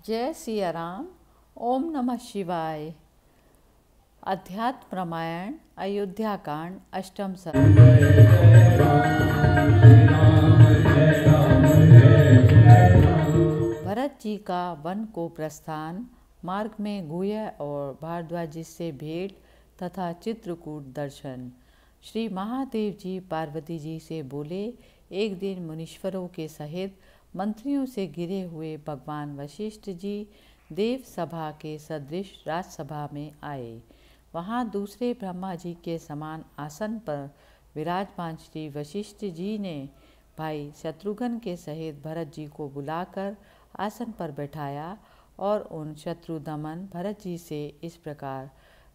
जय सिया राम। ओम नमः शिवाय। अध्यात्म रामायण अयोध्या कांड अष्टम सर्ग। भरत जी का वन को प्रस्थान, मार्ग में गुह्य और भारद्वाज से भेंट तथा चित्रकूट दर्शन। श्री महादेव जी पार्वती जी से बोले, एक दिन मुनीश्वरों के सहित मंत्रियों से घिरे हुए भगवान वशिष्ठ जी देव सभा के सदृश राजसभा में आए। वहाँ दूसरे ब्रह्मा जी के समान आसन पर विराजमान श्री वशिष्ठ जी ने भाई शत्रुघ्न के सहित भरत जी को बुलाकर आसन पर बैठाया और उन शत्रुदमन भरत जी से इस प्रकार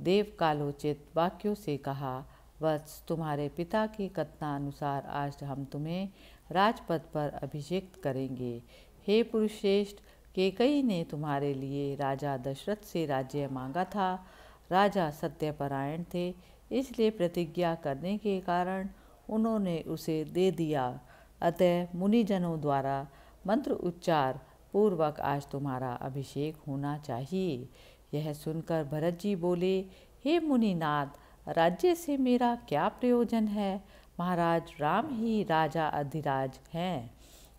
देव कालोचित वाक्यों से कहा, वत्स, तुम्हारे पिता के कथनानुसार आज हम तुम्हें राजपद पर अभिषेक करेंगे। हे पुरुषश्रेष्ठ, कैकेयी ने तुम्हारे लिए राजा दशरथ से राज्य मांगा था। राजा सत्यपरायण थे, इसलिए प्रतिज्ञा करने के कारण उन्होंने उसे दे दिया। अतः मुनिजनों द्वारा मंत्र उच्चार पूर्वक आज तुम्हारा अभिषेक होना चाहिए। यह सुनकर भरत जी बोले, हे मुनिनाथ, राज्य से मेरा क्या प्रयोजन है? महाराज राम ही राजा अधिराज हैं,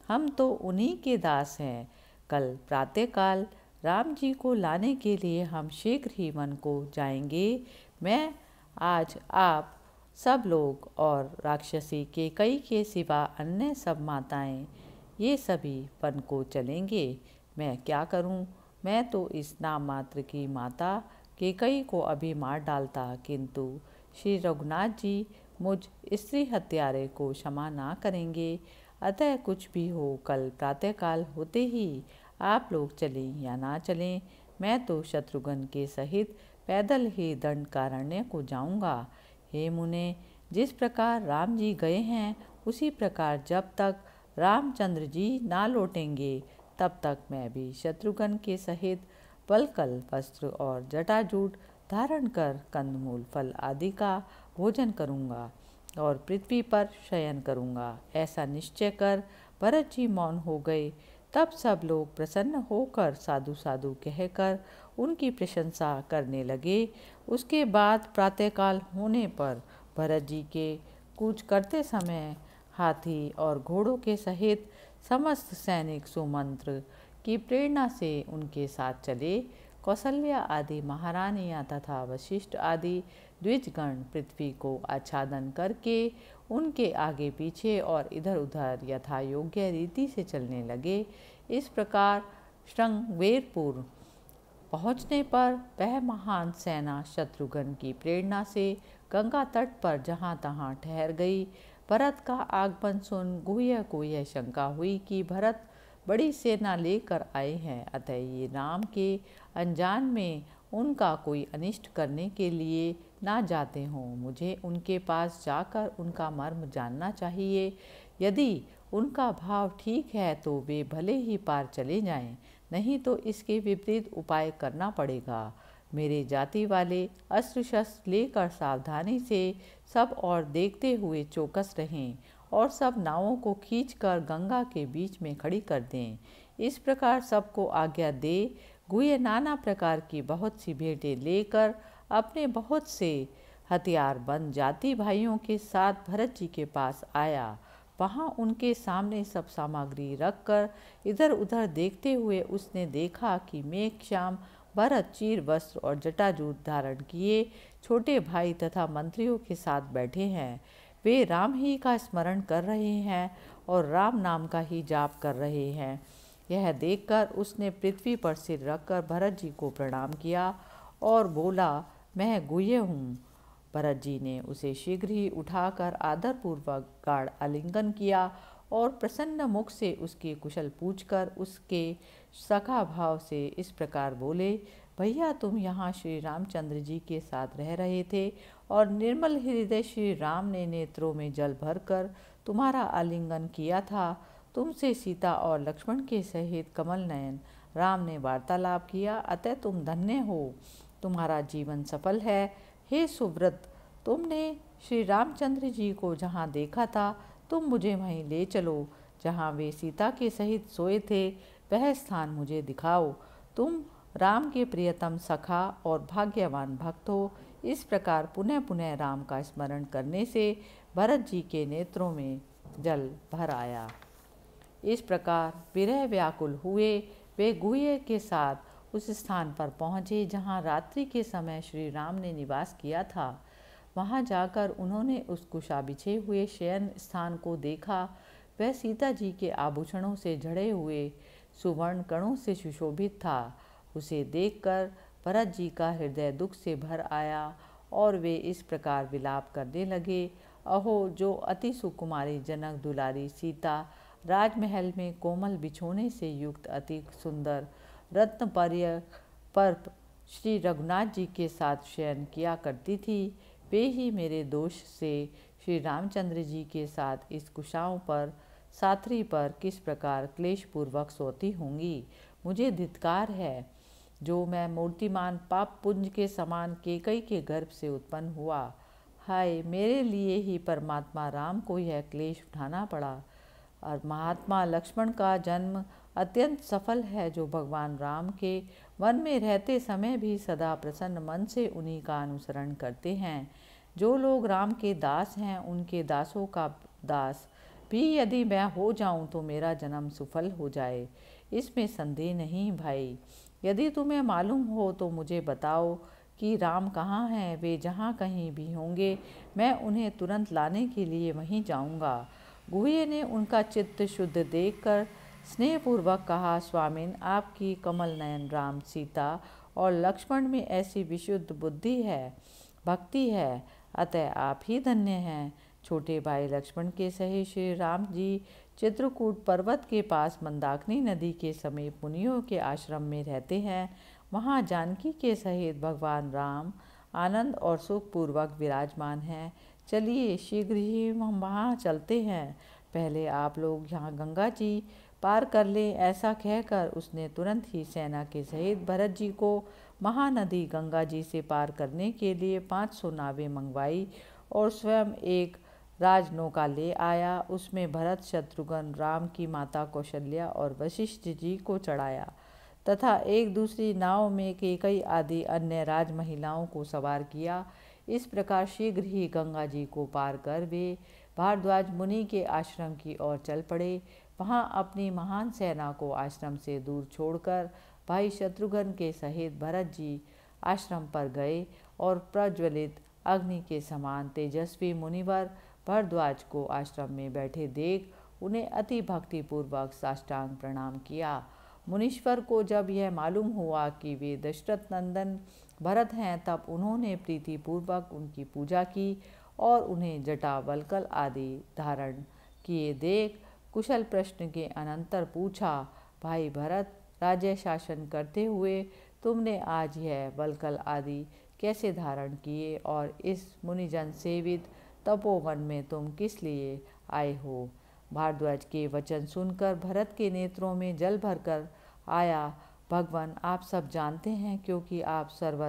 हम तो उन्हीं के दास हैं। कल प्रातःकाल राम जी को लाने के लिए हम शीघ्र ही वन को जाएंगे। मैं आज आप सब लोग और राक्षसी कैकेयी के सिवा अन्य सब माताएं ये सभी वन को चलेंगे। मैं क्या करूं? मैं तो इस नाम मात्र की माता कैकेयी को अभी मार डालता, किंतु श्री रघुनाथ जी मुझ स्त्री हत्यारे को क्षमा ना करेंगे। अतः कुछ भी हो, कल प्रातःकाल होते ही आप लोग चलें या ना चलें, मैं तो शत्रुघ्न के सहित पैदल ही दंडकारण्य को जाऊंगा। हे मुने, जिस प्रकार राम जी गए हैं उसी प्रकार जब तक रामचंद्र जी ना लौटेंगे तब तक मैं भी शत्रुघ्न के सहित वल्कल वस्त्र और जटाजूट धारण कर कंदमूल फल आदि का भोजन करूंगा और पृथ्वी पर शयन करूंगा। ऐसा निश्चय कर भरत जी मौन हो गए। तब सब लोग प्रसन्न होकर साधु साधु कहकर उनकी प्रशंसा करने लगे। उसके बाद प्रातःकाल होने पर भरत जी के कूच करते समय हाथी और घोड़ों के सहित समस्त सैनिक सुमंत्र की प्रेरणा से उनके साथ चले। कौसल्या आदि महारानियां तथा वशिष्ठ आदि द्विजगण पृथ्वी को आच्छादन करके उनके आगे पीछे और इधर उधर यथा योग्य रीति से चलने लगे। इस प्रकार श्रृंगवेरपुर पहुँचने पर वह महान सेना शत्रुघ्न की प्रेरणा से गंगा तट पर जहाँ तहाँ ठहर गई। भरत का आगमन सुन गुह्य को यह शंका हुई कि भरत बड़ी सेना लेकर आए हैं, अतः ये राम के अनजान में उनका कोई अनिष्ट करने के लिए ना जाते हों। मुझे उनके पास जाकर उनका मर्म जानना चाहिए। यदि उनका भाव ठीक है तो वे भले ही पार चले जाएं, नहीं तो इसके विपरीत उपाय करना पड़ेगा। मेरे जाति वाले अस्त्र शस्त्र लेकर सावधानी से सब और देखते हुए चौकस रहें और सब नावों को खींचकर गंगा के बीच में खड़ी कर दें। इस प्रकार सबको आज्ञा दे गुह्य नाना प्रकार की बहुत सी भेंटें लेकर अपने बहुत से हथियारबंद जाति भाइयों के साथ भरत जी के पास आया। वहाँ उनके सामने सब सामग्री रखकर इधर उधर देखते हुए उसने देखा कि मेघश्याम भरत चीर वस्त्र और जटाजूट धारण किए छोटे भाई तथा मंत्रियों के साथ बैठे हैं। वे राम ही का स्मरण कर रहे हैं और राम नाम का ही जाप कर रहे हैं। यह देखकर उसने पृथ्वी पर सिर रखकर भरत जी को प्रणाम किया और बोला, मैं गुह्य हूँ। भरत जी ने उसे शीघ्र ही उठाकर आदरपूर्वक गाढ़ आलिंगन किया और प्रसन्न मुख से उसके कुशल पूछकर उसके सखा भाव से इस प्रकार बोले, भैया, तुम यहाँ श्री रामचंद्र जी के साथ रह रहे थे और निर्मल हृदय श्री राम ने नेत्रों में जल भरकर तुम्हारा आलिंगन किया था। तुमसे सीता और लक्ष्मण के सहित कमल नयन राम ने वार्तालाप किया, अतः तुम धन्य हो, तुम्हारा जीवन सफल है। हे सुव्रत, तुमने श्री रामचंद्र जी को जहाँ देखा था तुम मुझे वहीं ले चलो। जहाँ वे सीता के सहित सोए थे वह स्थान मुझे दिखाओ। तुम राम के प्रियतम सखा और भाग्यवान भक्त हो। इस प्रकार पुनः पुनः राम का स्मरण करने से भरत जी के नेत्रों में जल भर आया। इस प्रकार विरह व्याकुल हुए वे गुह्य के साथ उस स्थान पर पहुँचे जहाँ रात्रि के समय श्री राम ने निवास किया था। वहाँ जाकर उन्होंने उस कुशा बिछे हुए शयन स्थान को देखा। वह सीता जी के आभूषणों से जड़े हुए सुवर्ण कणों से सुशोभित था। उसे देखकर भरत जी का हृदय दुख से भर आया और वे इस प्रकार विलाप करने लगे। अहो, जो अति सुकुमारी जनक दुलारी सीता राजमहल में कोमल बिछोने से युक्त अति सुंदर रत्नपर्य पर श्री रघुनाथ जी के साथ शयन किया करती थी, वे ही मेरे दोष से श्री रामचंद्र जी के साथ इस कुशाओं पर साथरी पर किस प्रकार क्लेशपूर्वक सोती होंगी। मुझे धिक्कार है जो मैं मूर्तिमान पाप पुंज के समान केकई के गर्भ से उत्पन्न हुआ। हाय, मेरे लिए ही परमात्मा राम को यह क्लेश उठाना पड़ा। और महात्मा लक्ष्मण का जन्म अत्यंत सफल है, जो भगवान राम के वन में रहते समय भी सदा प्रसन्न मन से उन्हीं का अनुसरण करते हैं। जो लोग राम के दास हैं, उनके दासों का दास भी यदि मैं हो जाऊं तो मेरा जन्म सफल हो जाए, इसमें संदेह नहीं। भाई, यदि तुम्हें मालूम हो तो मुझे बताओ कि राम कहाँ हैं। वे जहाँ कहीं भी होंगे मैं उन्हें तुरंत लाने के लिए वहीं जाऊँगा। गुह्य ने उनका चित्त शुद्ध देखकर स्नेहपूर्वक कहा, स्वामिन, आपकी कमल नयन राम, सीता और लक्ष्मण में ऐसी विशुद्ध बुद्धि है, भक्ति है, अतः आप ही धन्य हैं। छोटे भाई लक्ष्मण के सहित श्री राम जी चित्रकूट पर्वत के पास मंदाकिनी नदी के समीप मुनियों के आश्रम में रहते हैं। वहाँ जानकी के सहित भगवान राम आनंद और सुखपूर्वक विराजमान हैं। चलिए शीघ्र ही हम वहाँ चलते हैं। पहले आप लोग यहाँ गंगा जी पार कर लें। ऐसा कहकर उसने तुरंत ही सेना के सहित भरत जी को महानदी गंगा जी से पार करने के लिए 500 नावें मंगवाई और स्वयं एक राजनौका ले आया। उसमें भरत, शत्रुघ्न, राम की माता कौशल्या और वशिष्ठ जी को चढ़ाया तथा एक दूसरी नाव में कैकेयी आदि अन्य राज महिलाओं को सवार किया। इस प्रकार शीघ्र ही गंगा जी को पार कर वे भारद्वाज मुनि के आश्रम की ओर चल पड़े। वहाँ अपनी महान सेना को आश्रम से दूर छोड़कर भाई शत्रुघ्न के सहित भरत जी आश्रम पर गए और प्रज्वलित अग्नि के समान तेजस्वी मुनिवर भारद्वाज को आश्रम में बैठे देख उन्हें अति भक्तिपूर्वक साष्टांग प्रणाम किया। मुनीश्वर को जब यह मालूम हुआ कि वे दशरथ नंदन भरत हैं, तब उन्होंने प्रीतिपूर्वक उनकी पूजा की और उन्हें जटा वल्कल आदि धारण किए देख कुशल प्रश्न के अनंतर पूछा, भाई भरत, राज्य शासन करते हुए तुमने आज यह वल्कल आदि कैसे धारण किए और इस मुनिजन सेवित तपोवन में तुम किस लिए आए हो। भारद्वाज के वचन सुनकर भरत के नेत्रों में जल भरकर आया। भगवान, आप सब जानते हैं, क्योंकि आप सर्व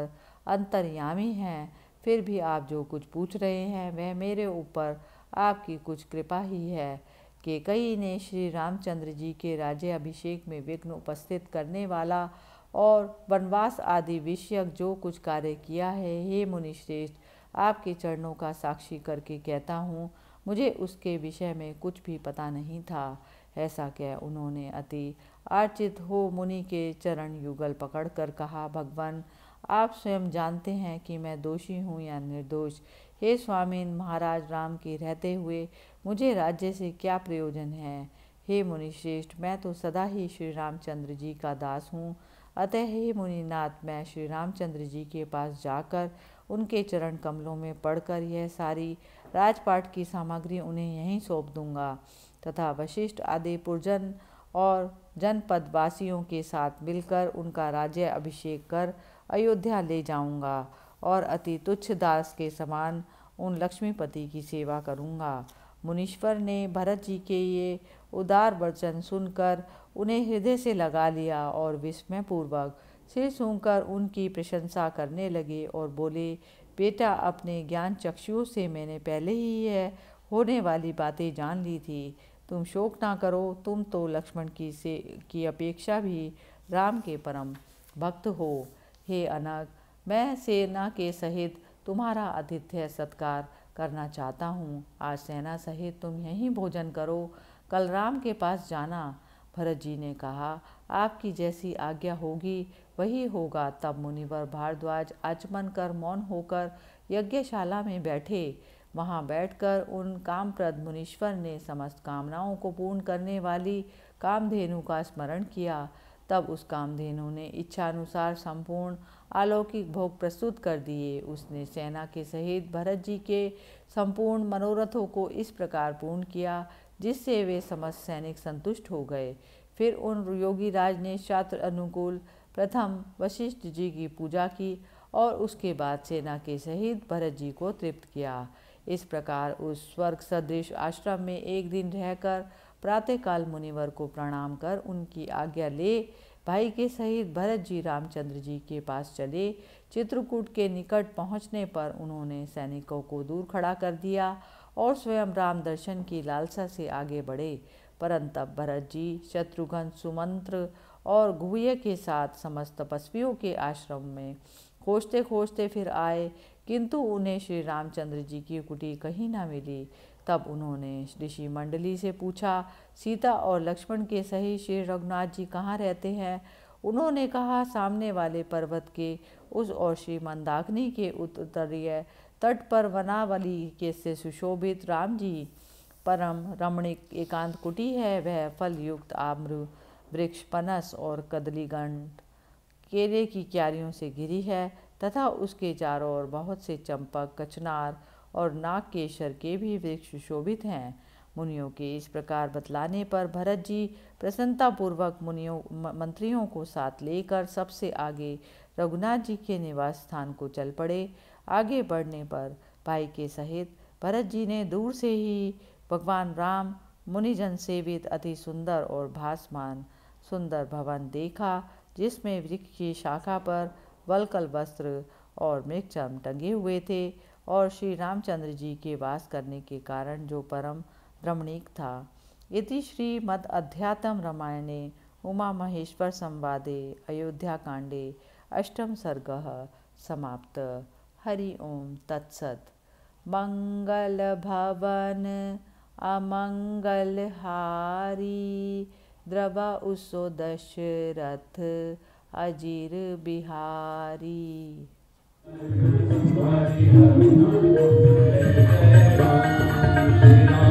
अंतर्यामी हैं, फिर भी आप जो कुछ पूछ रहे हैं वह मेरे ऊपर आपकी कुछ कृपा ही है। कैकेयी ने श्री रामचंद्र जी के राज्य अभिषेक में विघ्न उपस्थित करने वाला और वनवास आदि विषयक जो कुछ कार्य किया है, हे मुनिश्रेष्ठ, आपके चरणों का साक्षी करके कहता हूँ, मुझे उसके विषय में कुछ भी पता नहीं था। ऐसा कह उन्होंने अति आर्चित हो मुनि के चरण युगल पकड़कर कहा, भगवान, आप स्वयं जानते हैं कि मैं दोषी हूँ या निर्दोष। हे स्वामीन, महाराज राम के रहते हुए मुझे राज्य से क्या प्रयोजन है। हे मुनिश्रेष्ठ, मैं तो सदा ही श्री रामचंद्र जी का दास हूँ। अतः हे मुनिनाथ, मैं श्री रामचंद्र जी के पास जाकर उनके चरण कमलों में पढ़कर यह सारी राजपाट की सामग्री उन्हें यहीं सौंप दूंगा तथा वशिष्ठ आदि पुरजन और जनपद वासियों के साथ मिलकर उनका राज्य अभिषेक कर अयोध्या ले जाऊंगा और अति तुच्छ दास के समान उन लक्ष्मीपति की सेवा करूंगा। मुनीश्वर ने भरत जी के ये उदार वचन सुनकर उन्हें हृदय से लगा लिया और विस्मयपूर्वक सिर सूंघकर उनकी प्रशंसा करने लगे और बोले, बेटा, अपने ज्ञान चक्षुओं से मैंने पहले ही यह होने वाली बातें जान ली थी। तुम शोक ना करो, तुम तो लक्ष्मण की अपेक्षा भी राम के परम भक्त हो। हे अनग, मैं सेना के सहित तुम्हारा आतिथ्य सत्कार करना चाहता हूँ। आज सेना सहित तुम यहीं भोजन करो, कल राम के पास जाना। भरत जी ने कहा, आपकी जैसी आज्ञा होगी वही होगा। तब मुनिवर भारद्वाज आचमन कर मौन होकर यज्ञशाला में बैठे। वहाँ बैठकर उन कामप्रद मुनीश्वर ने समस्त कामनाओं को पूर्ण करने वाली कामधेनु का स्मरण किया। तब उस कामधेनु ने इच्छानुसार संपूर्ण अलौकिक भोग प्रस्तुत कर दिए। उसने सेना के सहित भरत जी के संपूर्ण मनोरथों को इस प्रकार पूर्ण किया जिससे वे समस्त सैनिक संतुष्ट हो गए। फिर उन योगी राज ने शास्त्र अनुकूल प्रथम वशिष्ठ जी की पूजा की और उसके बाद सेना के सहित भरत जी को तृप्त किया। इस प्रकार उस स्वर्ग सदृश आश्रम में एक दिन रहकर प्रातःकाल मुनिवर को प्रणाम कर उनकी आज्ञा ले भाई के सहित भरत जी रामचंद्र जी के पास चले। चित्रकूट के निकट पहुँचने पर उन्होंने सैनिकों को दूर खड़ा कर दिया और स्वयं राम दर्शन की लालसा से आगे बढ़े। परंतु भरत जी शत्रुघ्न, सुमंत्र और गुह्य के साथ समस्त तपस्वियों के आश्रम में खोजते खोजते फिर आए, किंतु उन्हें श्री रामचंद्र जी की कुटी कहीं न मिली। तब उन्होंने ऋषि मंडली से पूछा, सीता और लक्ष्मण के सहित श्री रघुनाथ जी कहाँ रहते हैं? उन्होंने कहा, सामने वाले पर्वत के उस और श्री मंदाकिनी के उत्तरीय तट पर वनावली के से सुशोभित राम जी परम रमणीक एकांत कुटी है। वह फल युक्त आम्र वृक्ष, पनस और कदलीगण केले की क्यारियों से घिरी है तथा उसके चारों ओर बहुत से चंपक, कचनार और नाग केसर के भी वृक्ष शोभित हैं। मुनियों के इस प्रकार बतलाने पर भरत जी प्रसन्नतापूर्वक मंत्रियों को साथ लेकर सबसे आगे रघुनाथ जी के निवास स्थान को चल पड़े। आगे बढ़ने पर भाई के सहित भरत जी ने दूर से ही भगवान राम मुनिजन सेवित अति सुंदर और भासमान सुंदर भवन देखा, जिसमें वृक्ष की शाखा पर वल्कल वस्त्र और मृगचर्म टंगे हुए थे और श्री रामचंद्र जी के वास करने के कारण जो परम रमणीक था। इति श्रीमद् अध्यात्म रामायणे उमा महेश्वर संवादे अयोध्या कांडे अष्टम सर्गः समाप्त। हरि ओम तत्सत्। मंगल भवन अमंगलहारी द्रव उसो दशरथ अजीर बिहारी। हरि राम